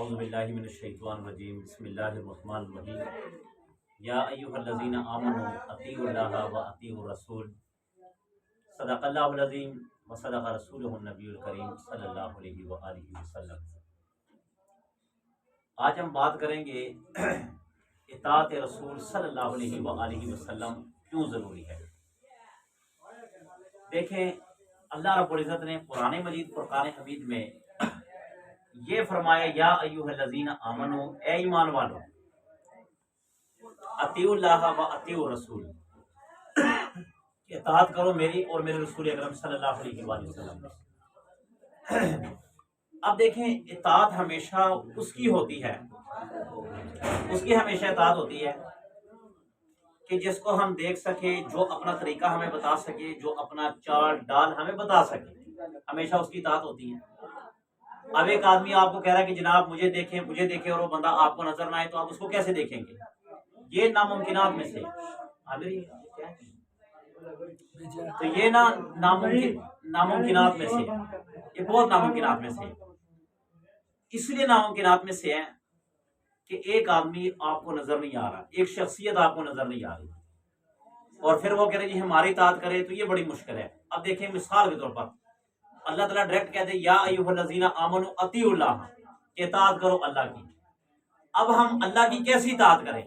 اعوذ باللہ من الشیطان الرجیم بسم اللہ الرحمن الرحیم یا ایھا الذین آمنوا اطیعوا اللہ و اطیعوا الرسول صدق اللہ العظیم و صدق رسولہ النبی الکریم صلی اللہ علیہ وآلہ وسلم۔ آج ہم بات کریں گے اطاعت رسول صلی اللہ علیہ وآلہ وسلم کیوں ضروری ہے۔ دیکھیں، اللہ رب العزت نے قرآن مجید فرقان حمید میں یہ فرمایا یا ایھا الذین آمنو، اے ایمان والو، اطیعوا اللہ و اطیعوا الرسول، اطاعت کرو میری اور میرے رسول اکرم صلی اللہ علیہ وآلہ وسلم۔ اب دیکھیں، اطاعت ہمیشہ اس کی ہوتی ہے، اس کی ہمیشہ اطاعت ہوتی ہے کہ جس کو ہم دیکھ سکے، جو اپنا طریقہ ہمیں بتا سکے، جو اپنا چال ڈال ہمیں بتا سکے، ہمیشہ اس کی اطاعت ہوتی ہے۔ اب ایک آدمی آپ کو کہہ رہا ہے کہ جناب مجھے دیکھیں اور وہ بندہ آپ کو نظر نہ آئے، تو آپ اس کو کیسے دیکھیں گے؟ یہ ناممکنات میں سے تو یہ ناممکنات میں سے، یہ بہت ناممکنات میں سے، اس لیے ناممکنات میں سے ہے کہ ایک آدمی آپ کو نظر نہیں آ رہا، ایک شخصیت آپ کو نظر نہیں آ رہی، اور پھر وہ کہہ رہے جی ہماری اطاعت کرے، تو یہ بڑی مشکل ہے۔ اب دیکھیں، مثال کے طور پر اللہ تعالیٰ ڈائریکٹ کہتے ہیں یا ایھا الذین آمنوا اطیعوا اللہ، کہ اطاعت کرو اللہ کی۔ اب ہم اللہ کی کیسی اطاعت کریں؟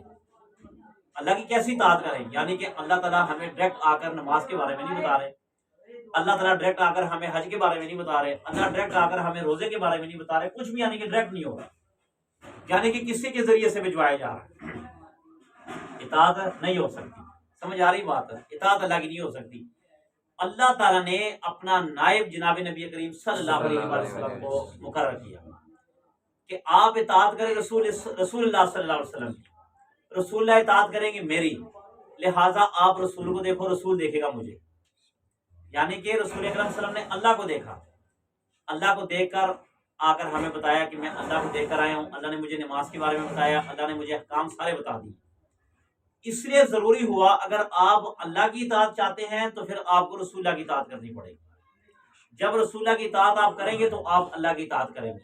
اللہ کی کیسی اطاعت کریں؟ یعنی کہ اللہ تعالیٰ ہمیں ڈائریکٹ آ کر نماز کے بارے میں نہیں بتا رہے، اللہ تعالیٰ ڈائریکٹ آ کر ہمیں حج کے بارے میں نہیں بتا رہے، اللہ ڈائریکٹ آ کر ہمیں روزے کے بارے میں نہیں بتا رہے، کچھ بھی یعنی کہ ڈائریکٹ نہیں ہوگا، یعنی کہ کسی کے ذریعے سے بھجوایا جا رہا ہے، اطاعت نہیں ہو سکتی۔ سمجھ آ رہی بات ہے؟ اطاعت اللہ کی نہیں ہو سکتی۔ اللہ تعالیٰ نے اپنا نائب جناب نبی کریم صلی اللہ علیہ وسلم کو مقرر کیا کہ آپ اطاعت کریں رسول اللہ صلی اللہ علیہ وسلم کی، رسول اللہ اطاعت کریں گے میری، لہٰذا آپ رسول کو دیکھو، رسول دیکھے گا مجھے۔ یعنی کہ رسول اکرم صلی اللہ علیہ وسلم نے اللہ کو دیکھا، اللہ کو دیکھ کر آ کر ہمیں بتایا کہ میں اللہ کو دیکھ کر آیا ہوں، اللہ نے مجھے نماز کے بارے میں بتایا، اللہ نے مجھے احکام سارے بتا دیے۔ اس لیے ضروری ہوا، اگر آپ اللہ کی اطاعت چاہتے ہیں تو پھر آپ کو رسول اللہ کی اطاعت کرنی پڑے گی۔ جب رسول اللہ کی اطاعت آپ کریں گے تو آپ اللہ کی اطاعت کریں گے۔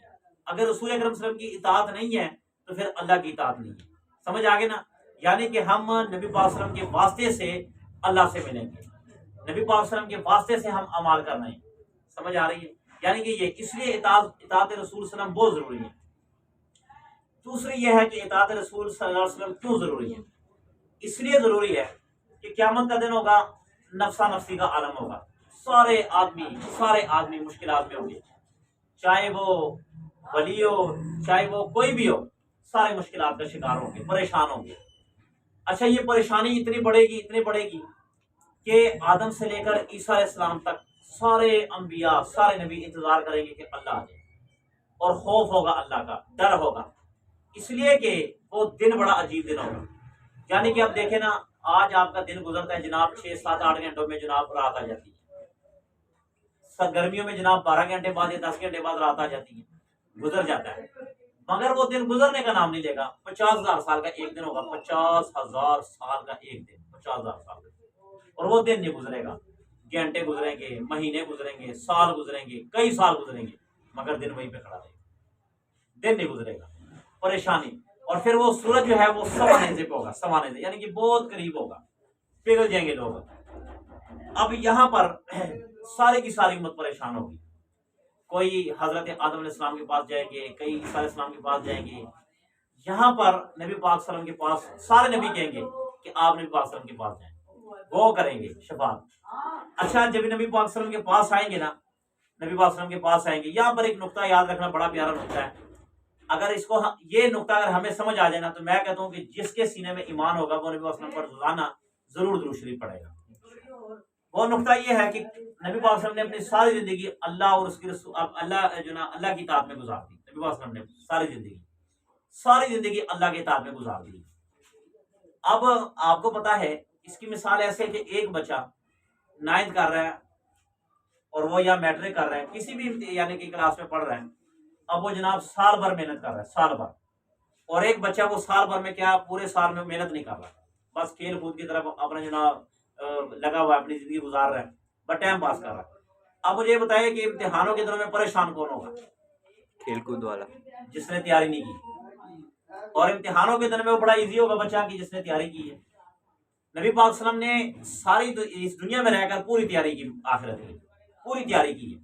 اگر رسول اکرم صلی اللہ علیہ وسلم کی اطاعت نہیں ہے تو پھر اللہ کی اطاعت نہیں ہے۔ سمجھ آگے نا؟ یعنی کہ ہم نبی پاک صلی اللہ علیہ وسلم کے واسطے سے اللہ سے ملیں گے، نبی پاک صلی اللہ علیہ وسلم کے واسطے سے ہم اعمال کرنا ہے۔ سمجھ آ رہی ہے؟ یعنی کہ یہ اس لیے اطاعت رسول صلی اللہ علیہ وسلم بہت ضروری ہے۔ دوسری یہ ہے کہ اطاعت رسول صلی اللہ علیہ وسلم کیوں ضروری ہے؟ اس لیے ضروری ہے کہ قیامت کا دن ہوگا، نفسا نفسی کا عالم ہوگا، سارے آدمی مشکلات میں ہوں گے، چاہے وہ ولی ہو، چاہے وہ کوئی بھی ہو، سارے مشکلات کا شکار ہوں گے، پریشان ہوں گے۔ اچھا، یہ پریشانی اتنی بڑھے گی کہ آدم سے لے کر عیسیٰ علیہ السلام تک سارے انبیاء، سارے نبی انتظار کریں گے کہ اللہ آ جائے، اور خوف ہوگا، اللہ کا ڈر ہوگا، اس لیے کہ وہ دن بڑا عجیب دن ہوگا۔ یعنی کہ اب دیکھیں نا، آج آپ کا دن گزرتا ہے جناب 6 7 8 گھنٹوں میں جناب رات آ جاتی ہے، گرمیوں میں جناب 12 گھنٹے بعد یا 10 گھنٹے بعد رات آ جاتی ہے، گزر جاتا ہے، مگر وہ دن گزرنے کا نام نہیں لے گا۔ 50,000 سال کا ایک دن ہوگا، 50,000 سال کا ایک دن، 50,000 سال کا، اور وہ دن نہیں گزرے گا، گھنٹے گزریں گے، مہینے گزریں گے، سال گزریں گے، کئی سال گزریں گے، مگر دن وہیں پہ کھڑا رہے گا، دن نہیں گزرے گا، پریشانی۔ اور پھر وہ سورج جو ہے وہ سوانے پہ ہوگا، سوانے سے یعنی کہ بہت قریب ہوگا، پگھل جائیں گے لوگ۔ اب یہاں پر ساری کی ساری امت پریشان ہوگی، کوئی حضرت آدم علیہ السلام کے پاس جائیں گے، کئی عیسیٰ علیہ السلام کے پاس جائیں گے، یہاں پر نبی پاک صلی اللہ علیہ وسلم کے پاس سارے نبی کہیں گے کہ آپ نبی پاک صلی اللہ علیہ وسلم کے پاس جائیں، وہ کریں گے شفاعت۔ اچھا، جب نبی پاک صلی اللہ علیہ وسلم کے پاس آئیں گے نا، نبی پاک صلی اللہ علیہ وسلم کے پاس آئیں گے، یہاں پر ایک نقطہ یاد رکھنا، بڑا پیارا نقطہ ہے۔ اگر اس کو یہ نقطہ اگر ہمیں سمجھ آ جائے نا، تو میں کہتا ہوں کہ جس کے سینے میں ایمان ہوگا وہ نبی صلی اللہ علیہ وسلم پر روزانہ ضرور درود شریف پڑھے گا۔ وہ نقطہ یہ ہے کہ نبی پاک صلی اللہ علیہ وسلم نے اپنی ساری زندگی اللہ اور اس کی رسول اللہ کی اطاعت میں گزار دی۔ نبی پاک صلی اللہ علیہ وسلم نے ساری زندگی اللہ کی اطاعت میں گزار دی۔ اب آپ کو پتا ہے، اس کی مثال ایسے کہ ایک بچہ 9th کر رہا ہے اور وہ یا میٹرک کر رہا ہے، کسی بھی یعنی کہ کلاس میں پڑھ رہا ہے، اب وہ جناب سال بھر محنت کر رہا ہے، سال بھر، اور ایک بچہ وہ سال بھر میں کیا پورے سال میں محنت نہیں کر رہا، بس کھیل کود کی طرف اپنا جناب لگا ہوا ہے، اپنی زندگی گزار رہا ہے، بس ٹائم پاس کر رہا ہے۔ اب مجھے یہ بتائیے کہ امتحانوں کے دنوں میں پریشان کون ہوگا؟ کھیل کود والا جس نے تیاری نہیں کی، اور امتحانوں کے دن میں وہ بڑا ایزی ہوگا بچہ کی جس نے تیاری کی ہے۔ نبی پاک صلی اللہ علیہ وسلم نے ساری اس دنیا میں رہ کر پوری تیاری کی، آخرت کی پوری تیاری کی ہے،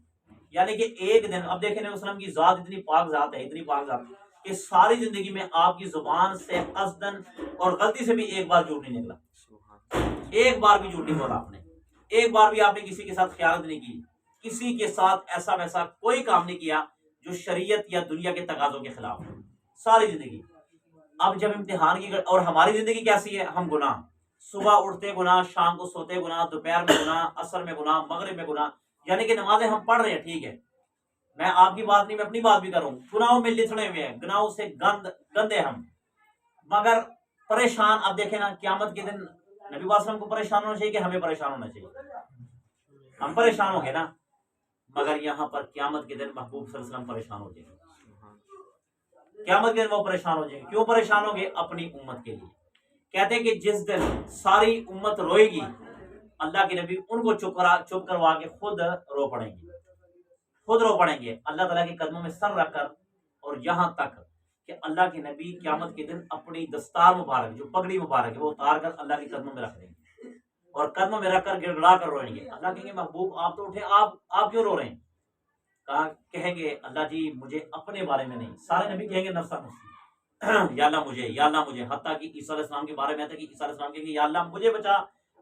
یعنی کہ ایک دن، اب دیکھیں نبی وسلم کی ذات اتنی پاک ذات ہے، اتنی پاک ذات کہ ساری زندگی میں آپ کی زبان سے قصدن اور غلطی سے بھی ایک بار جھوٹ نہیں نکلا، ایک بار بھی جھوٹ نہیں بولا آپ نے، ایک بار بھی آپ نے کسی کے ساتھ خیانت نہیں کی، کسی کے ساتھ ایسا ویسا کوئی کام نہیں کیا جو شریعت یا دنیا کے تقاضوں کے خلاف ہے، ساری زندگی۔ اب جب امتحان کی، اور ہماری زندگی کیسی ہے، ہم گناہ، صبح اٹھتے گناہ، شام کو سوتے گناہ، دوپہر میں گناہ، عصر میں گناہ، مغرب میں گناہ، یعنی کہ نمازیں ہم پڑھ رہے ہیں، ٹھیک ہے، میں آپ کی بات نہیں، میں اپنی بات بھی کروں، گناہوں میں لتڑے ہوئے ہیں، گناہوں سے گندے ہم، مگر پریشان۔ اب دیکھیں نا قیامت کے دن نبی پاک صلی اللہ علیہ وسلم کو پریشان ہونا چاہیے کہ ہمیں پریشان ہونا چاہیے، ہم پریشان ہوں گے نا، مگر یہاں پر قیامت کے دن محبوب صلی اللہ علیہ وسلم پریشان ہو جائیں گے، قیامت کے دن وہ پریشان ہو جائیں گے، کیوں پریشان ہوں گے؟ اپنی امت کے لیے۔ کہتے ہیں کہ جس دن ساری امت روئے گی، اللہ کے نبی ان کو چپ کروا کے خود رو پڑیں گے، خود رو پڑیں گے اللہ تعالیٰ کے قدموں میں سر رکھ کر، اور یہاں تک کہ اللہ کے نبی قیامت کے دن اپنی دستار مبارک، جو پگڑی مبارک ہے، وہ اتار کر اللہ کے قدموں میں رکھ دیں گے، اور قدموں میں رکھ کر گڑ گڑا کر روئیں گے۔ اللہ کہیں گے محبوب آپ تو اٹھے، آپ کیوں رو رہے ہیں؟ کہیں گے اللہ جی مجھے اپنے بارے میں نہیں، سارے نبی کہیں گے نفسا نفسی، یا اللہ مجھے، یا اللہ مجھے، حتیٰ کہ عیسیٰ علیہ السلام کے بارے میں آتا ہے کہ عیسیٰ علیہ السلام کہیں گے یا اللہ مجھے بچا،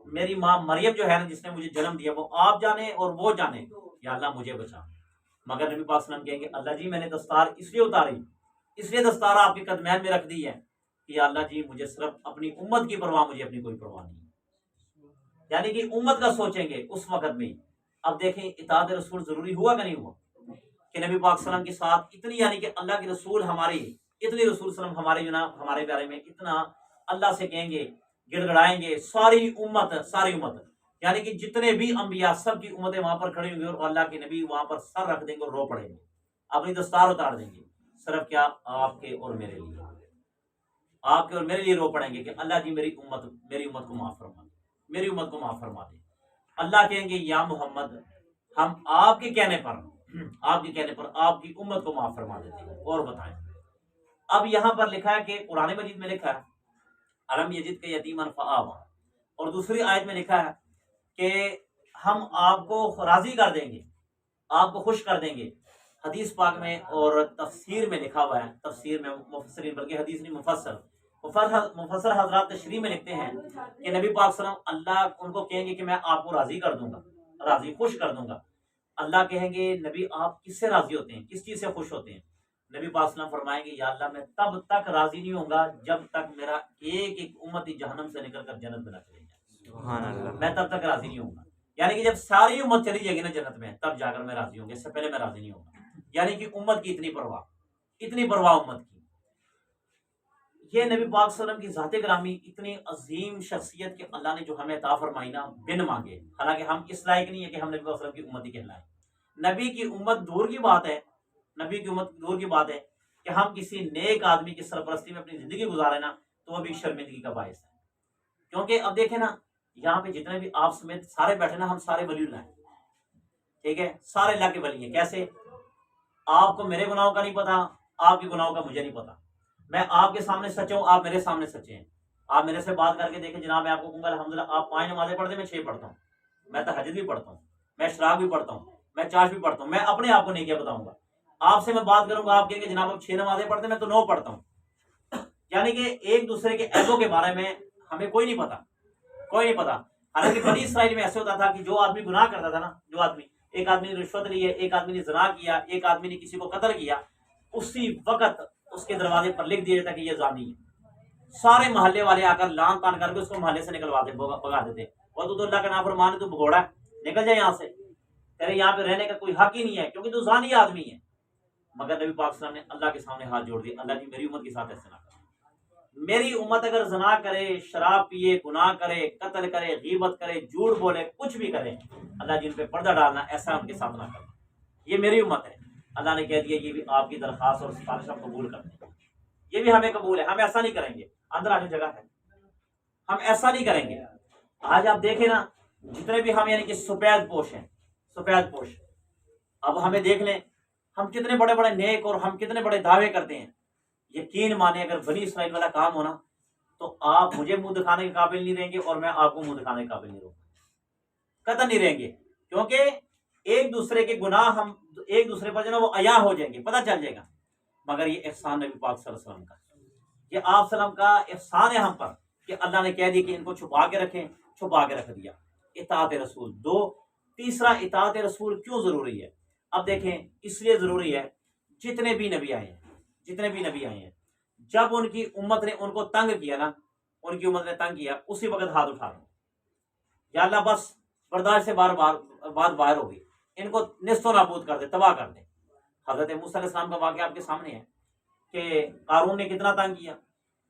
میری ماں مریم جو ہے نا جس نے مجھے جنم دیا، وہ آپ جانے اور وہ جانے، یا اللہ مجھے بچا۔ مگر نبی پاک صلی اللہ علیہ وسلم کہیں گے اللہ جی میں نے دستار اس لیے اتاری، اس لیے دستار آپ کے قدمین میں رکھ دی ہے کہ یا اللہ جی مجھے صرف اپنی امت کی پرواہ، مجھے اپنی کوئی پرواہ نہیں، یعنی کہ امت کا سوچیں گے اس وقت میں۔ اب دیکھیں اطاعت رسول ضروری ہوا کہ نہیں ہوا کہ نبی پاک صلی اللہ علیہ وسلم کے ساتھ اتنی، یعنی کہ اللہ کے رسول ہماری اتنی، رسول صلی اللہ علیہ وسلم ہمارے جناب ہمارے بارے میں اتنا اللہ سے کہیں گے، گڑ گڑائیں گے، ساری امت یعنی کہ جتنے بھی انبیاء سب کی امتیں وہاں پر کھڑی ہوں گی، اور اللہ کے نبی وہاں پر سر رکھ دیں گے اور رو پڑیں گے، اپنی دستار اتار دیں گے، صرف کیا آپ کے اور میرے لیے، آپ کے اور میرے لیے رو پڑیں گے کہ اللہ جی میری امت کو معاف فرما دے، میری امت کو معاف فرما دے۔ اللہ کہیں گے یا محمد ہم آپ کے کہنے پر آپ کی امت کو معاف فرما دیتے ہیں، اور بتائیں۔ اب یہاں پر لکھا ہے کہ قرآن مجید میں لکھا ہے علم یجد کے یتیمن فآوا، اور دوسری آیت میں لکھا ہے کہ ہم آپ کو راضی کر دیں گے، آپ کو خوش کر دیں گے۔ حدیث پاک میں اور تفسیر میں لکھا ہوا ہے، تفسیر میں مفسرین، بلکہ حدیث نہیں مفسر حضرات تشریح میں لکھتے ہیں کہ نبی پاک صلی اللہ علیہ وسلم اللہ ان کو کہیں گے کہ میں آپ کو راضی کر دوں گا، راضی خوش کر دوں گا۔ اللہ کہیں گے نبی آپ کس سے راضی ہوتے ہیں، کس چیز سے خوش ہوتے ہیں؟ نبی پاک صلی اللہ علیہ وسلم فرمائیں گے یا اللہ میں تب تک راضی نہیں ہوں گا جب تک میرا ایک ایک امتی جہنم سے نکل کر جنت میں نہ چلے جائے، سبحان اللہ، میں تب تک راضی نہیں ہوں گا، یعنی کہ جب ساری امت چلی جائے گی نا جنت میں تب جا کر میں راضی ہوں گا، اس سے پہلے میں راضی نہیں ہوں گا، یعنی کہ امت کی اتنی پرواہ امت کی۔ یہ نبی پاک صلی اللہ علیہ وسلم کی ذات گرامی اتنی عظیم شخصیت کہ اللہ نے جو ہمیں عطا فرمائی نا بن مانگے، حالانکہ ہم اس لائق نہیں ہے کہ ہم نبی پاک صلی اللہ علیہ وسلم کی امتی کہلائیں۔ نبی کی امت دور کی بات ہے، نبی کی امت دور کی بات ہے کہ ہم کسی نیک آدمی کی سرپرستی میں اپنی زندگی گزارے نا تو وہ بھی شرمندگی کا باعث ہے، کیونکہ اب دیکھیں نا یہاں پہ جتنے بھی آپ سمیت سارے بیٹھے نا، ہم سارے ولی اللہ ہیں، ٹھیک ہے، سارے اللہ کے ولی ہیں۔ کیسے؟ آپ کو میرے گناہوں کا نہیں پتا، آپ کے گناہوں کا مجھے نہیں پتا، میں آپ کے سامنے سچا ہوں، آپ میرے سامنے سچے ہیں، آپ میرے سے بات کر کے دیکھیں جناب، میں آپ کو کہوں گا الحمدللہ آپ 5 نمازیں پڑھتے ہیں، میں 6 پڑھتا ہوں، میں تہجد بھی پڑھتا ہوں، میں اشراق بھی پڑھتا ہوں، میں چاش بھی پڑھتا ہوں، میں اپنے آپ کو نہیں کیا بتاؤں گا۔ آپ سے میں بات کروں گا، آپ کہیں گے جناب آپ 6 نمازیں پڑھتے ہیں، میں تو 9 پڑھتا ہوں، یعنی کہ ایک دوسرے کے عیبوں کے بارے میں ہمیں کوئی نہیں پتا۔ حالانکہ بنی اسرائیل میں ایسے ہوتا تھا کہ جو آدمی گناہ کرتا تھا نا، ایک آدمی نے رشوت لی ہے، ایک آدمی نے زنا کیا، ایک آدمی نے کسی کو قتل کیا، اسی وقت اس کے دروازے پر لکھ دیا جاتا کہ یہ زانی ہے، سارے محلے والے آ کر لان تان کر کے اس کو محلے سے نکلواتے، بھگا دیتے، اور تو اللہ کا نافرمان ہے، تو بھگوڑا ہے، نکل جائے یہاں سے، تیرے یہاں پہ رہنے کا کوئی حق ہی نہیں ہے کیونکہ تو زانی آدمی ہے۔ مگر نبی پاک صلی اللہ علیہ وسلم نے اللہ کے سامنے ہاتھ جوڑ دیا، اللہ جی میری امت کے ساتھ ایسے نہ کرو، میری امت اگر زنا کرے، شراب پیے، گناہ کرے، قتل کرے، غیبت کرے، جھوٹ بولے، کچھ بھی کرے، اللہ جی ان پہ پردہ ڈالنا، ایسا ان کے ساتھ نہ کرنا، یہ میری امت ہے۔ اللہ نے کہہ دیا یہ بھی آپ کی درخواست اور سفارش ہم قبول کرتے ہیں، یہ بھی ہمیں قبول ہے، ہم ایسا نہیں کریں گے، اندر آنے جگہ ہے، ہم ایسا نہیں کریں گے۔ آج آپ دیکھیں نا جتنے بھی ہم یعنی کہ سفید پوش ہیں، اب ہمیں دیکھ لیں، ہم کتنے بڑے بڑے نیک اور ہم کتنے بڑے دعوے کرتے ہیں، یقین مانے اگر بنی اسرائیل والا کام ہونا تو آپ مجھے منہ دکھانے کے قابل نہیں رہیں گے اور میں آپ کو منہ دکھانے کے قابل نہیں رہوں گا، قطعا نہیں رہیں گے، کیونکہ ایک دوسرے کے گناہ ہم ایک دوسرے پر جو ہے وہ عیاں ہو جائیں گے، پتہ چل جائے گا۔ مگر یہ احسان نبی پاک صلی اللہ علیہ وسلم کا، یہ آپ صلی اللہ علیہ وسلم کا احسان ہے ہم پر کہ اللہ نے کہہ دیا کہ ان کو چھپا کے رکھیں، چھپا کے رکھ دیا۔ اطاعت رسول دو۔ تیسرا، اطاعت رسول کیوں ضروری ہے؟ اب دیکھیں اس لیے ضروری ہے، جتنے بھی نبی آئے ہیں جب ان کی امت نے ان کو تنگ کیا نا، ان کی امت نے تنگ کیا، اسی وقت ہاتھ اٹھا دو، یا اللہ بس برداشت سے بات باہر ہو گئی، ان کو نیست و نابود کر دے، تباہ کر دے۔ حضرت موسیٰ علیہ السلام کا واقعہ آپ کے سامنے ہے کہ قارون نے کتنا تنگ کیا،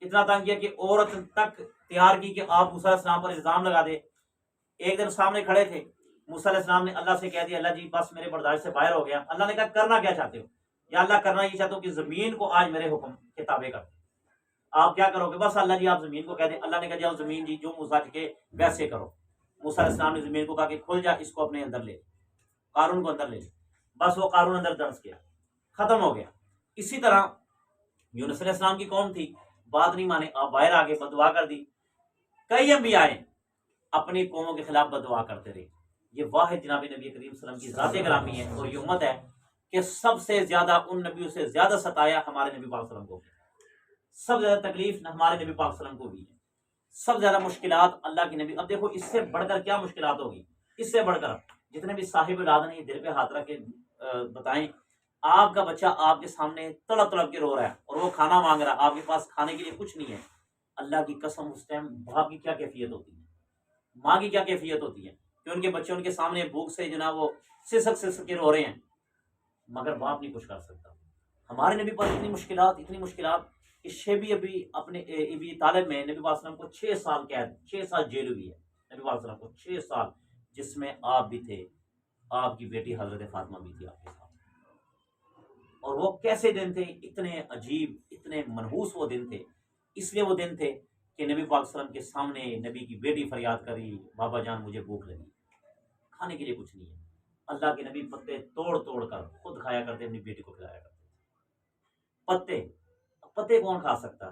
اتنا تنگ کیا کہ عورت تک تیار کی کہ آپ موسیٰ علیہ السلام پر الزام لگا دے۔ ایک دن سامنے کھڑے تھے، موسیٰ علیہ السلام نے اللہ سے کہہ دیا اللہ جی بس میرے برداشت سے باہر ہو گیا۔ اللہ نے کہا کرنا کیا چاہتے ہو؟ یا اللہ کرنا یہ چاہتا ہوں کہ زمین کو آج میرے حکم کے تابع کر دیں۔ آپ کیا کرو گے؟ بس اللہ جی آپ زمین کو کہہ دیں۔ اللہ نے کہا جاؤ زمین جی جو موسیٰ کے ویسے کرو۔ موسیٰ علیہ السلام نے زمین کو کہا کہ کھل جا، اس کو اپنے اندر لے، قارون کو اندر لے۔ بس وہ قارون اندر دنس گیا، ختم ہو گیا۔ اسی طرح یونس علیہ السلام کی قوم تھی، بات نہیں مانے، آپ باہر آگے بد دعا کر دی۔ کئی انبیاء آئے اپنی قوموں کے خلاف بد دعا کرتے رہے۔ یہ واحد جناب نبی کریم صلی اللہ علیہ وسلم کی ذات گرامی ہے اور یہ امت ہے کہ سب سے زیادہ ان نبیوں سے زیادہ ستایا ہمارے نبی پاک صلی اللہ علیہ وسلم کو، سب سے زیادہ تکلیف ہمارے نبی پاک صلی اللہ علیہ وسلم کو بھی ہے، سب سے زیادہ مشکلات اللہ کے نبی۔ اب دیکھو اس سے بڑھ کر کیا مشکلات ہوگی، اس سے بڑھ کر جتنے بھی صاحب اولاد نے دل پہ ہاتھ رکھ کے بتائیں، آپ کا بچہ آپ کے سامنے تڑپ تڑپ کے رو رہا ہے اور وہ کھانا مانگ رہا ہے، آپ کے پاس کھانے کے لیے کچھ نہیں ہے، اللہ کی قسم اس ٹائم باپ کی کیا کیفیت ہوتی ہے، ماں کی کیا کیفیت ہوتی ہے کہ ان کے بچے ان کے سامنے بھوک سے جناب وہ سسک کے رو رہے ہیں، مگر باپ نہیں کچھ کر سکتا۔ ہمارے نبی پاک اتنی مشکلات کہ شیبی ابھی اپنے ابی طالب میں نبی پاک صلی اللہ علیہ وسلم کو 6 سال قید، 6 سال جیل ہوئی ہے نبی پاک صلی اللہ علیہ وسلم کو، 6 سال، جس میں آپ بھی تھے، آپ کی بیٹی حضرت فاطمہ بھی تھی آپ کے ساتھ۔ اور وہ کیسے دن تھے، اتنے عجیب، اتنے منحوس وہ دن تھے۔ اس لیے وہ دن تھے کہ نبی پاک صلی اللہ علیہ وسلم کے سامنے نبی کی بیٹی فریاد کری بابا جان مجھے بھوک لگی، کھانے کے لیے کچھ نہیں ہے۔ اللہ کے نبی پتے توڑ توڑ کر خود کھایا کرتے، اپنی بیٹی کو کھلایا کرتے۔ پتے کون کھا سکتا؟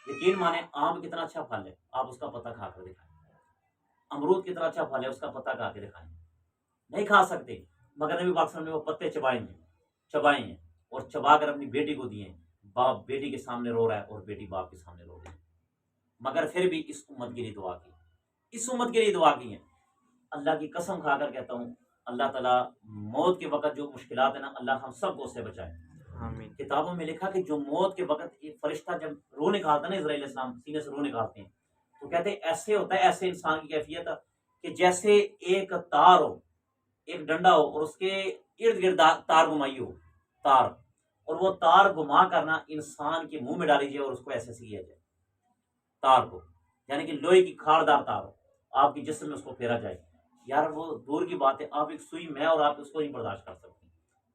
یقین مانے آم کتنا اچھا پھل ہے، آپ اس کا پتا کھا کر دکھائیں، امرود کتنا اچھا پھل ہے، اس کا پتا کھا کے دکھائیں، نہیں کھا سکتے۔ مگر نبی پاک صلی اللہ علیہ وسلم نے وہ پتے چبائے ہیں اور چبا کر اپنی بیٹی کو دیے۔ باپ بیٹی کے سامنے رو رہا ہے اور بیٹی باپ کے سامنے رو رہی ہے، مگر پھر بھی اس امت کے لیے دعا کی، اس امت کے لیے دعا کی ہے۔ اللہ کی قسم کھا کر کہتا ہوں، اللہ تعالیٰ موت کے وقت جو مشکلات ہیں نا، اللہ ہم سب کو اس سے بچائے۔ آمین۔ کتابوں میں لکھا کہ جو موت کے وقت ایک فرشتہ جب روح نکالتا نا، اسرائیل السلام سینے سے روح نکالتے ہیں، تو کہتے ہیں ایسے ہوتا ہے، ایسے انسان کی کیفیت کہ جیسے ایک تار ہو، ایک ڈنڈا ہو اور اس کے ارد گرد تار گھمائی ہو، تار، اور وہ تار گھما کرنا انسان کے منہ میں ڈالی جائے اور اس کو ایسے کیا جائے تار کو، یعنی کہ لوہے کی کھاردار تار ہو، آپ کی جسم میں اس کو پھیرا جائے۔ یار وہ دور کی بات ہے، آپ ایک سوئی میں اور آپ اس کو نہیں برداشت کر سکتے۔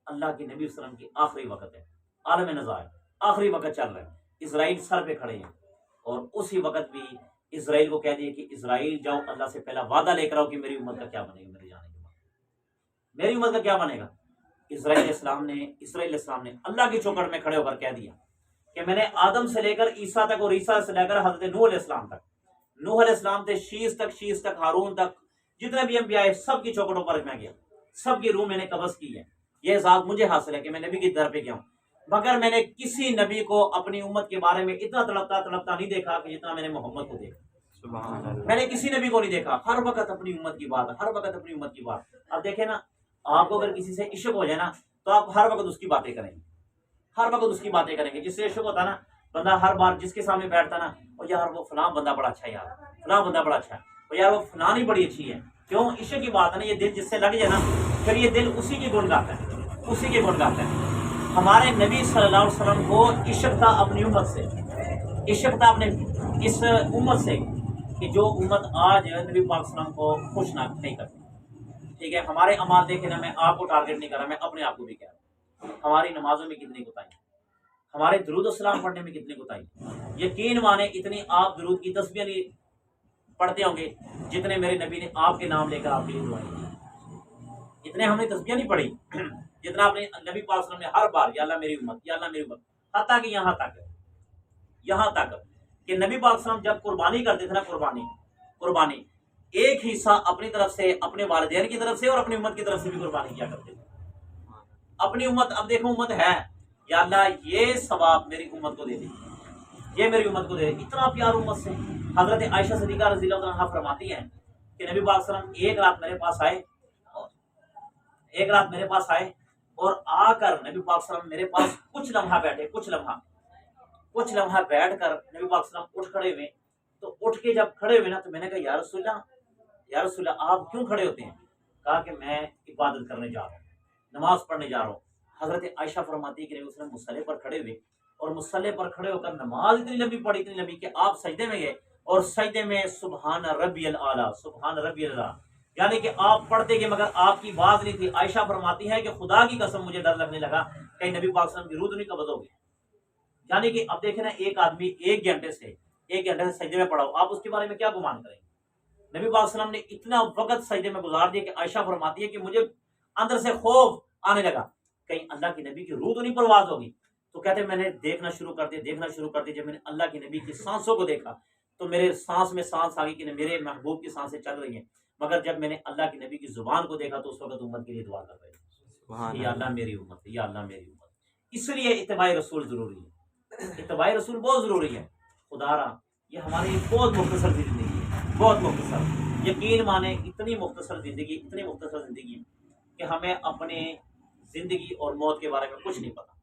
اللہ کے نبی صلی اللہ علیہ وسلم کی آخری وقت ہے، عالم نزاع ہے، آخری وقت چل رہا ہے، اسرائیل سر پہ کھڑے ہیں، اور اسی وقت بھی اسرائیل کو کہہ دیا کہ اسرائیل جاؤ اللہ سے پہلا وعدہ لے کر آؤ کہ میری امت کا کیا بنے گا، میرے جانے کے بعد میری امت کا کیا بنے گا۔ اسرائیل السلام نے اللہ کی چوکھٹ میں کھڑے ہو کر کہہ دیا کہ میں نے آدم سے لے کر عیسیٰ تک اور عیسیٰ سے لے کر حضرت نوح علیہ السلام تک، نوح علیہ السلام سے شیش تک ہارون تک، جتنے بھی انبیاء ہیں سب کی چوکھٹوں پر میں گیا، سب کی روح میں نے قبض کی ہے۔ یہ اعزاز مجھے حاصل ہے کہ میں نبی کی در پہ گیا ہوں، مگر میں نے کسی نبی کو اپنی امت کے بارے میں اتنا تڑپتا نہیں دیکھا کہ جتنا میں نے محمد کو دیکھا۔ سبحان اللہ۔ میں نے کسی نبی کو نہیں دیکھا، ہر وقت اپنی امت کی بات، ہر وقت اپنی امت کی بات۔ اب دیکھیں نا، آپ کو اگر کسی سے عشق ہو جائے نا تو آپ ہر وقت اس کی باتیں کریں گے، ہر وقت اس کی باتیں کریں گے۔ جس سے عشق ہوتا نا، بندہ ہر بار جس کے سامنے بیٹھتا نا، اور یار وہ فلاں بندہ بڑا اچھا ہے، یار فلاں بندہ بڑا اچھا ہے، اور یار وہ فلانی بڑی اچھی ہے۔ کیوں؟ عشق کی بات ہے نا، یہ دل جس سے لگ جائے نا، پھر یہ دل اسی کی گن گاتا ہے، اسی کے گن گاتا ہے۔ ہمارے نبی صلی اللہ علیہ وسلم کو عشق تھا اپنی امت سے، عشق تھا اپنے اس امت سے کہ جو امت آج نبی پاک صلی اللہ علیہ وسلم کو خوش نہیں کرتی۔ ٹھیک ہے، ہمارے اعمال دیکھیں نا، میں آپ کو ٹارگیٹ نہیں کر رہا، میں اپنے آپ کو بھی کہہ رہا ہوں، ہماری نمازوں میں کتنی کوتاہی، ہمارے درود و سلام پڑھنے میں کتنی کوتاہی۔ یقین مانے اتنی آپ درود کی تسبیح نہیں پڑھتے ہوں گے جتنے میرے نبی نے آپ کے نام لے کر آپ کے لیے دعائیں کی، اتنے ہم نے تسبیح نہیں پڑھی۔ جتنا اپنے نبی پاک صلی اللہ علیہ وسلم نے ہر بار یا اللہ میری امت، یا اللہ میری امت، حتیٰ کہ یہاں تک کہ نبی پاک صلی اللہ علیہ وسلم جب قربانی کرتے تھے نا، قربانی ایک حصہ اپنی طرف سے، اپنے والدین کی طرف سے اور اپنی امت کی طرف سے بھی قربانی کیا کرتے تھے. اپنی امت، اب دیکھو امت ہے، یا اللہ یہ ثواب میری امت کو دے دے، یہ میری امت کو دے دے. اتنا پیار امت سے. حضرت عائشہ صدیقہ رضی اللہ عنہا فرماتی ہیں کہ نبی پاک صلی اللہ علیہ وسلم ایک رات میرے پاس آئے اور آ کر نبی پاک صلی اللہ علیہ وسلم میرے پاس کچھ لمحہ بیٹھے، کچھ لمحہ بیٹھ کر نبی پاک صلی اللہ علیہ وسلم اٹھ کھڑے ہوئے. تو اٹھ کے جب کھڑے ہوئے نا تو میں نے کہا یا رسول اللہ آپ کیوں کھڑے ہوتے ہیں؟ کہا کہ میں عبادت کرنے جا رہا ہوں، نماز پڑھنے جا رہا ہوں. حضرت عائشہ فرماتی ہے کہ نبی صلی اللہ علیہ وسلم مصلی پر کھڑے ہوئے اور مصلی پر کھڑے ہو کر نماز اتنی لمبی کہ آپ سجدے میں گئے اور سجدے میں سبحان ربی الاعلیٰ، سبحان ربی الاعلیٰ، یعنی کہ آپ پڑھتے گئے مگر آپ کی بات نہیں تھی. عائشہ فرماتی ہے کہ خدا کی قسم مجھے ڈر لگنے لگا کہ نبی پاک صلی اللہ علیہ وسلم کی روح تو نہیں قبض ہو گئی. یعنی کہ اب دیکھیں نا، ایک آدمی ایک گھنٹے سے سجدے میں پڑا ہو، آپ اس کے بارے میں کیا گمان کریں گے؟ نبی پاک صلی اللہ علیہ وسلم نے اتنا وقت سجدے میں گزار دیا کہ عائشہ فرماتی ہے کہ مجھے اندر سے خوف آنے لگا کہیں اللہ کی نبی کی روح تو نہیں پرواز ہوگی. تو کہتے ہیں میں نے دیکھنا شروع کر دیا. جب میں نے اللہ کی نبی کی سانسوں کو دیکھا تو میرے سانس میں سانس آ گئی کہ میرے محبوب کی سانسیں چل رہی ہیں. مگر جب میں نے اللہ کی نبی کی زبان کو دیکھا تو اس وقت امت کے لیے دعا کر رہے تھے، یا اللہ میری امت، یا اللہ میری امت. اس لیے اتباع رسول ضروری ہے، اتباع رسول بہت ضروری ہے. خدا را یہ ہماری بہت مختصر زندگی ہے، بہت مختصر. یقین مانے اتنی مختصر زندگی کہ ہمیں اپنے زندگی اور موت کے بارے میں کچھ نہیں پتا.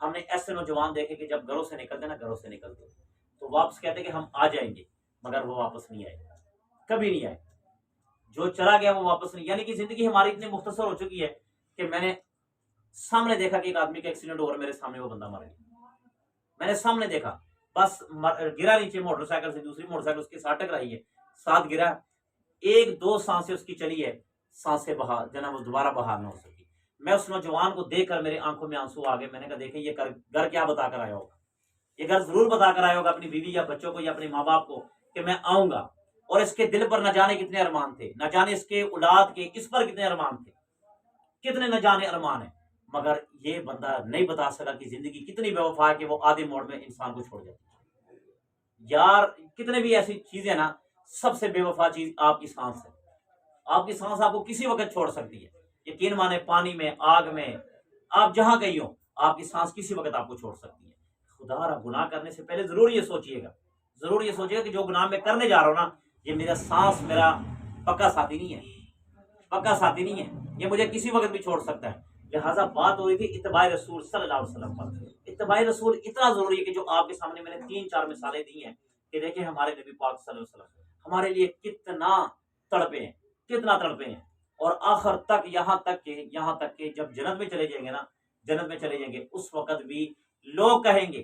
ہم نے ایسے نوجوان دیکھے کہ جب گھروں سے نکلتے تو واپس کہتے کہ ہم آ جائیں گے، مگر وہ واپس نہیں آئے، کبھی نہیں آئے. جو چلا گیا وہ واپس نہیں. یعنی کہ زندگی ہماری اتنی مختصر ہو چکی ہے کہ میں نے سامنے دیکھا کہ ایک آدمی کا ایکسیڈنٹ ہو رہا ہے، میرے سامنے وہ بندہ مر گیا. میں نے سامنے دیکھا، بس گرا نیچے موٹر سائیکل سے، دوسری موٹر سائیکل اس کے ساتھ ٹکرائی ہے، ساتھ گرا، ایک دو سانسیں اس کی چلی ہے، سانسیں بہا جناب وہ دوبارہ بحال نہ ہو سکی. میں اس نوجوان کو دیکھ کر میری آنکھوں میں آنسو آ گئے. میں نے کہا دیکھیں یہ گھر کیا بتا کر آیا ہوگا، یہ گھر ضرور بتا کر آیا ہوگا اپنی بیوی یا بچوں کو یا اپنے ماں باپ کو کہ میں آؤں گا. اور اس کے دل پر نہ جانے کتنے ارمان تھے، نہ جانے اس کے اولاد کے اس پر کتنے ارمان تھے، کتنے نہ جانے ارمان ہیں. مگر یہ بندہ نہیں بتا سکا کہ زندگی کتنی بے وفا ہے کہ وہ آدھے موڑ میں انسان کو چھوڑ جاتی ہے. یار کتنے بھی ایسی چیزیں نا، سب سے بے وفا چیز آپ کی سانس ہے. آپ کی سانس آپ کو کسی وقت چھوڑ سکتی ہے. یقین مانے پانی میں، آگ میں، آپ جہاں کہیں ہو، آپ کی سانس کسی وقت آپ کو چھوڑ سکتی ہے. خدا را گناہ کرنے سے پہلے ضرور یہ سوچئے گا کہ جو گناہ میں کرنے جا رہا ہوں نا، یہ میرا سانس میرا پکا ساتھی نہیں ہے، یہ مجھے کسی وقت بھی چھوڑ سکتا ہے. لہٰذا بات ہو رہی تھی اتباع رسول صلی اللہ علیہ وسلم پر. اتباع رسول اتنا ضروری ہے کہ جو آپ کے سامنے میں نے 3-4 مثالیں دی ہیں کہ دیکھیں ہمارے نبی پاک صلی اللہ علیہ وسلم ہمارے لیے کتنا تڑپے ہیں. اور آخر تک یہاں تک کہ جب جنت میں چلے جائیں گے اس وقت بھی لوگ کہیں گے،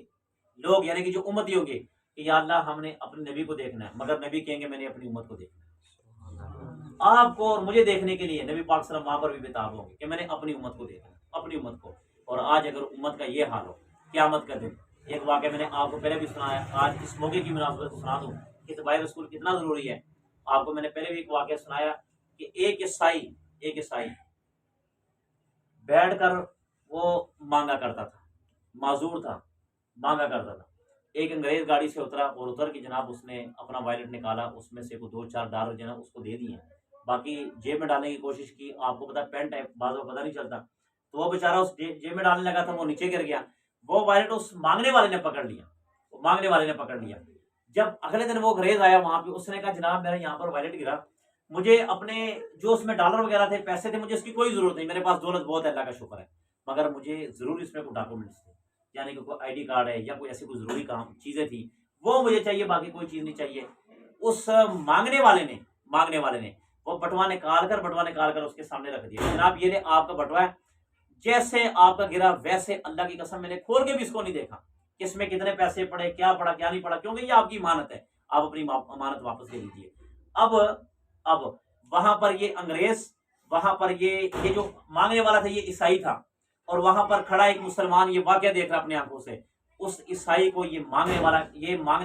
لوگ یعنی کہ جو امتی ہوں گے کہ یا اللہ ہم نے اپنے نبی کو دیکھنا ہے، مگر نبی کہیں گے میں نے اپنی امت کو دیکھنا ہے. آپ کو اور مجھے دیکھنے کے لیے نبی پاک صلی اللہ علیہ وسلم وہاں پر بھی بتاب ہوں گے کہ میں نے اپنی امت کو دیکھنا ہے، اپنی امت کو. اور آج اگر امت کا یہ حال ہو قیامت کا دن، ایک واقعہ میں نے آپ کو پہلے بھی سنایا، آج اس موقع کی مناسبت سے سنا دوں کہ اتباع رسول کتنا ضروری ہے. آپ کو میں نے پہلے بھی ایک واقعہ سنایا کہ ایک عیسائی بیٹھ کر وہ مانگا کرتا تھا، معذور تھا، مانگا کرتا تھا. ایک انگریز گاڑی سے اترا اور اتر کے جناب اس نے اپنا وائلٹ نکالا، اس میں سے وہ 2-4 ڈالر جناب اس کو دے دیے، باقی جیب میں ڈالنے کی کوشش کی. آپ کو پتا پینٹ ہے، بعض کو پتا نہیں چلتا، تو وہ بیچارہ اس جیب میں ڈالنے لگا تھا، وہ نیچے گر گیا. وہ وائلٹ اس مانگنے والے نے پکڑ لیا. جب اگلے دن وہ انگریز آیا وہاں پہ، اس نے کہا جناب میرا یہاں پر وائلٹ گرا، مجھے اپنے جو اس میں ڈالر وغیرہ تھے، پیسے تھے، مجھے اس کی کوئی ضرورت نہیں، میرے پاس دولت بہت ہے، اللہ کا شکر ہے، مگر مجھے ضرور اس میں کوئی ڈاکومنٹس تھے، یعنی کہ کوئی ID کارڈ ہے یا کوئی ایسی کوئی ضروری کام چیزیں تھی، وہ مجھے چاہیے، باقی کوئی چیز نہیں چاہیے. اس مانگنے والے نے وہ بٹوا نکال کر اس کے سامنے رکھ دیا. جناب یہ آپ کا بٹوا ہے، جیسے آپ کا گرا ویسے اللہ کی قسم میں نے کھول کے بھی اس کو نہیں دیکھا کہ اس میں کتنے پیسے پڑے، کیا پڑا کیا نہیں پڑا، کیونکہ یہ آپ کی امانت ہے، آپ اپنی امانت واپس لے لیجیے. اب وہاں پر یہ انگریز، وہاں پر یہ جو مانگنے والا تھا یہ عیسائی تھا، اور وہاں پر کھڑا ایک مسلمان یہ واقعہ دیکھ رہا اپنی آنکھوں سے. اس عیسائی کو یہ مانگنے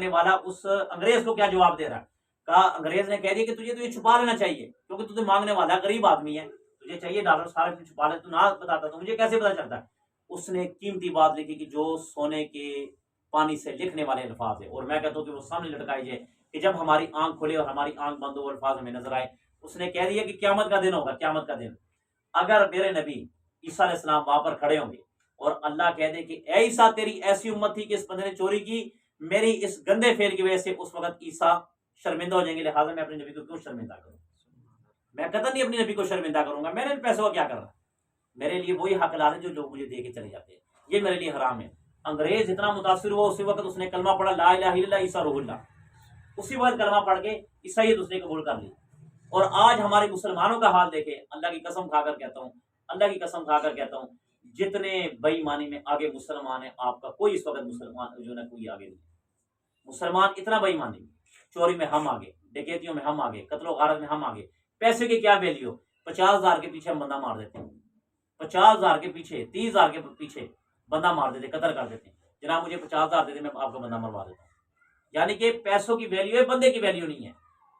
والا اس انگریز کو کیا جواب دے رہا ہے؟ کہا انگریز نے کہہ دیا کہ تجھے تو یہ چھپا لینا چاہیے، کیونکہ تجھے مانگنے والا غریب آدمی ہے، تجھے چاہیے ڈالر سارے کچھ چھپا لے، تو نہ بتاتا تو مجھے کیسے پتا چلتا ہے؟ اس نے قیمتی بات لکھی کہ جو سونے کے پانی سے لکھنے والے الفاظ ہیں، اور میں کہتا ہوں کہ وہ سامنے لٹکائی جائے کہ جب ہماری آنکھ کھلے اور ہماری آنکھ بند ہو وہ الفاظ ہمیں نظر آئے۔ اس نے کہہ دیا کہ قیامت کا دن ہوگا، قیامت کا دن اگر میرے نبی عیسیٰ علیہ السلام وہاں پر کھڑے ہوں گے اور اللہ کہہ دے کہ اے عیسیٰ تیری ایسی امت تھی کہ اس بندے نے چوری کی، میری اس گندے فعل کی وجہ سے اس وقت عیسیٰ شرمندہ ہو جائیں گے، لہٰذا میں اپنے نبی کو کیوں شرمندہ کروں؟ میں قطعاً نہیں اپنے نبی کو شرمندہ کروں گا، میں نے پیسوں کا کیا کرنا؟ میرے لیے وہی حق لازم جو لوگ مجھے دے کے چلے جاتے ہیں، یہ میرے لیے حرام ہے۔ انگریز اتنا متاثر ہوا اسی وقت اس نے کلمہ پڑھا لا الہ الا اللہ عیسیٰ روح اللہ، اسی وقت کلمہ پڑھ کے عیسائیت اس نے قبول کر لی۔ اور آج ہمارے مسلمانوں کا حال دیکھیں، اللہ کی قسم کھا کر کہتا ہوں، اللہ کی قسم کھا کر کہتا ہوں، جتنے بے ایمانی میں آگے مسلمان ہیں، آپ کا کوئی اس وقت مسلمان جو ہے کوئی آگے نہیں۔ مسلمان اتنا بے ایمانی، چوری میں ہم آگے، ڈکیتیوں میں ہم آگے، قتل و غارت میں ہم آگے۔ پیسے کی کیا ویلیو؟ 50,000 کے پیچھے ہم بندہ مار دیتے ہیں، 50,000 کے پیچھے، 30,000 کے پیچھے بندہ مار دیتے، قتل کر دیتے ہیں۔ جناب مجھے 50,000 دے دیں، میں آپ کا بندہ مروا دیتا ہوں۔ یعنی کہ پیسوں کی ویلیو ہے، بندے کی ویلیو نہیں ہے۔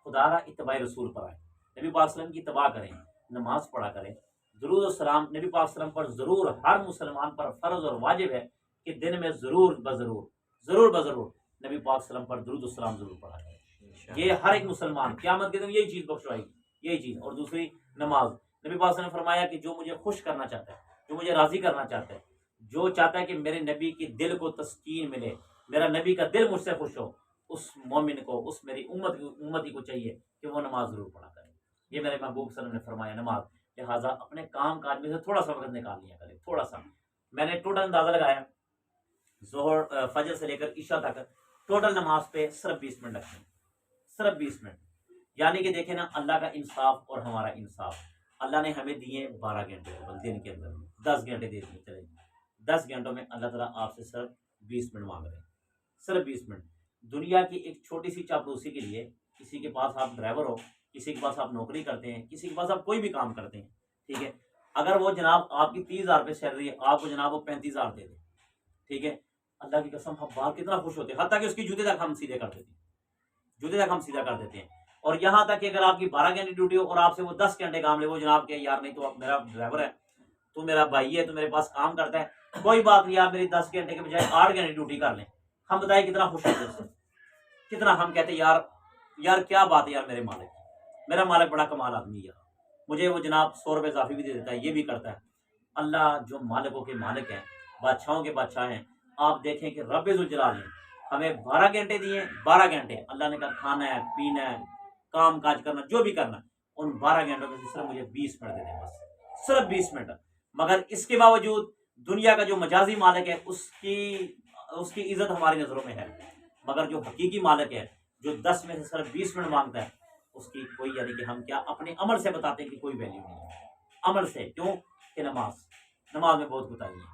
خدا را اتباع رسول پر آئے، نبی پاک صلی اللہ علیہ وسلم کی اتباع کریں، نماز پڑھا کریں، درود و سلام نبی پاک صلی اللہ علیہ وسلم پر ضرور ہر مسلمان پر فرض اور واجب ہے کہ دن میں ضرور بضرور نبی پاک صلی اللہ علیہ وسلم پر درود و سلام ضرور پڑھا کریں۔ یہ ہر ایک مسلمان قیامت کے دن یہی چیز بخشوائے گی، یہی چیز۔ اور دوسری نماز، نبی پاک صلی اللہ علیہ وسلم نے فرمایا کہ جو مجھے خوش کرنا چاہتا ہے، جو مجھے راضی کرنا چاہتا ہے، جو چاہتا ہے کہ میرے نبی کے دل کو تسکین ملے، میرا نبی کا دل مجھ سے خوش ہو، اس مومن کو، اس میری امتی کو چاہیے کہ وہ نماز ضرور پڑھا کرے۔ یہ میرے محبوب صلی اللہ علیہ وسلم نے فرمایا نماز، لہٰذا اپنے کام کاج میں سے تھوڑا سا وقت نکال لیا کرے، تھوڑا سا۔ میں نے ٹوٹل اندازہ لگایا ظہر فجر سے لے کر عشاء تک ٹوٹل نماز پہ صرف 20 منٹ لگتے ہیں، صرف 20 منٹ۔ یعنی کہ دیکھیں نا اللہ کا انصاف اور ہمارا انصاف، اللہ نے ہمیں دیے 12 گھنٹے دن کے اندر، 10 گھنٹے دے دیے، چلے 10 گھنٹوں میں اللہ تعالیٰ آپ سے صرف 20 منٹ مانگ رہے ہیں، صرف 20 منٹ۔ دنیا کی ایک چھوٹی سی چاپلوسی کے لیے، کسی کے پاس آپ ڈرائیور ہو، کسی کے پاس آپ نوکری کرتے ہیں، کسی کے پاس آپ کوئی بھی کام کرتے ہیں، ٹھیک ہے، اگر وہ جناب آپ کی 30,000 روپے سیلری ہے، آپ کو جناب وہ 35,000 دے دیں، ٹھیک ہے، اللہ کی قسم ہم باہر کتنا خوش ہوتے ہیں، حتیٰ کہ اس کی جوتے تک ہم سیدھے کر دیتے ہیں، جوتے تک ہم سیدھا کر دیتے ہیں۔ اور یہاں تک کہ اگر آپ کی 12 گھنٹے ڈیوٹی ہو اور آپ سے وہ 10 گھنٹے کام لے، وہ جناب کہ یار نہیں تو آپ میرا ڈرائیور ہے، تو میرا بھائی ہے، تو میرے پاس کام کرتا ہے، کوئی بات نہیں، آپ میری 10 گھنٹے کے بجائے 8 گھنٹے ڈیوٹی کر لیں، ہم بتائیں کتنا خوش ہوتے ہیں، کتنا ہم کہتے ہیں یار کیا بات ہے یار، میرا مالک بڑا کمال آدمی ہے، مجھے وہ جناب 100 روپے اضافی بھی دے دیتا ہے، یہ بھی کرتا ہے۔ اللہ جو مالکوں کے مالک ہیں، بادشاہوں کے بادشاہ ہیں، آپ دیکھیں کہ رب ذوالجلال نے ہمیں 12 گھنٹے دیے، 12 گھنٹے اللہ نے کہا کھانا ہے، پینا ہے، کام کاج کرنا، جو بھی کرنا، ان 12 گھنٹوں میں سے صرف مجھے 20 منٹ دے دیں، بس صرف 20 منٹ۔ مگر اس کے باوجود دنیا کا جو مجازی مالک ہے اس کی عزت ہماری نظروں میں ہے، مگر جو حقیقی مالک ہے، جو 10 میں سے صرف 20 منٹ مانگتا ہے، اس کی کوئی، یعنی کہ ہم کیا اپنے عمل سے بتاتے ہیں کہ کوئی ویلیو نہیں ہے، عمل سے۔ کیوں کہ نماز میں بہت کوتاہی ہے،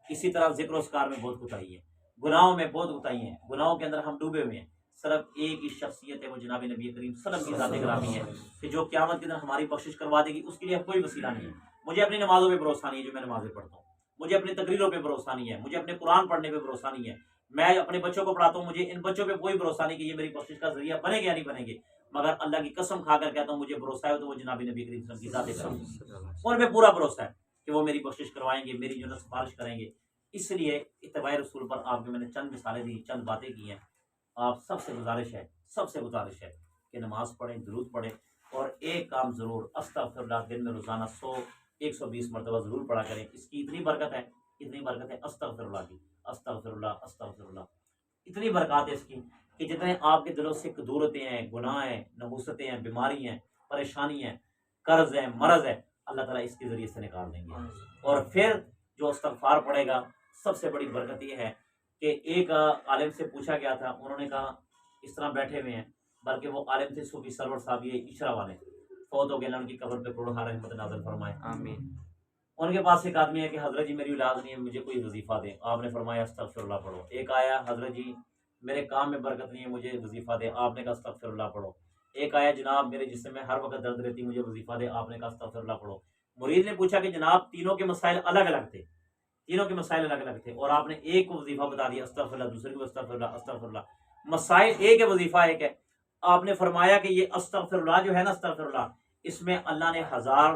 اسی طرح ذکر و اذکار میں بہت کوتاہی ہے، گناہوں میں بہت کوتاہی ہے، گناہوں کے اندر ہم ڈوبے ہوئے ہیں۔ صرف ایک ہی شخصیت ہے، وہ جناب نبی کریم صلی اللہ علیہ وسلم کی ذات گرامی ہے کہ جو قیامت کے دن ہماری بخشش کروا دے گی، اس کے لیے کوئی وسیلہ نہیں ہے۔ مجھے اپنی نمازوں پہ بھروسہ نہیں ہے جو میں نمازیں پڑھتا ہوں، مجھے اپنی تقریروں پہ بھروسہ نہیں ہے، مجھے اپنے قرآن پڑھنے پہ بھروسہ نہیں ہے، میں اپنے بچوں کو پڑھاتا ہوں، مجھے ان بچوں پہ کوئی بھروسہ نہیں کہ یہ میری بخشش کا ذریعہ بنے گے یا نہیں بنے گے، مگر اللہ کی قسم کھا کر کہتا ہوں مجھے بھروسہ ہے تو وہ جناب نبی کریم صلی اللہ علیہ وسلم کی ذات گرامی ہے، ان پہ پورا بھروسہ ہے کہ وہ میری بخشش کروائیں گے، میری جو ہے سفارش کریں گے۔ اس لیے اتباع رسول پر آپ کے میں نے چند مثالیں دی، چند باتیں کی ہیں۔ آپ سب سے گزارش ہے کہ نماز پڑھیں، درود پڑھیں، اور ایک کام ضرور استغفر اللہ دن میں روزانہ 120 مرتبہ ضرور پڑھا کریں۔ اس کی اتنی برکت ہے استغفر اللہ کی، استغفر اللہ، اتنی برکات ہے اس کی کہ جتنے آپ کے دلوں سے کدورتیں ہیں، گناہ ہیں، نحوستیں ہیں، بیماری ہیں، پریشانی ہیں، قرض ہے، مرض ہے، اللہ تعالیٰ اس کے ذریعے سے نکال دیں گے۔ اور پھر جو استغفار پڑھے گا، سب سے بڑی برکت یہ ہے کہ ایک عالم سے پوچھا گیا تھا، انہوں نے کہا اس طرح بیٹھے ہوئے ہیں، بلکہ وہ عالم تھے صوفی سرور صاحب، یہ عشرہ والے، فوت ہو گئے، اللہ ان کی قبر پہ کروڑوں رحمت نازل فرمائے، آمین۔ ان کے پاس ایک آدمی ہے کہ حضرت جی میری اولاد نہیں ہے، مجھے کوئی وظیفہ دیں، آپ نے فرمایا استغفر اللہ پڑھو۔ ایک آیا حضرت جی میرے کام میں برکت نہیں ہے، مجھے وظیفہ دیں، آپ نے کہا استغفر اللہ پڑھو۔ ایک آیا جناب میرے جسم میں ہر وقت درد رہتی، مجھے وظیفہ دیں، آپ نے کہا استغفر اللہ پڑھو۔ مرید نے پوچھا کہ جناب تینوں کے مسائل الگ الگ تھے اور آپ نے ایک کو وظیفہ بتا دیا استغفر اللہ، دوسرے کو استغفر اللہ، مسائل ایک ہے، وظیفہ ایک ہے۔ آپ نے فرمایا کہ یہ استغفر اللہ جو ہے نا، استغفر اللہ، اس میں اللہ نے 1000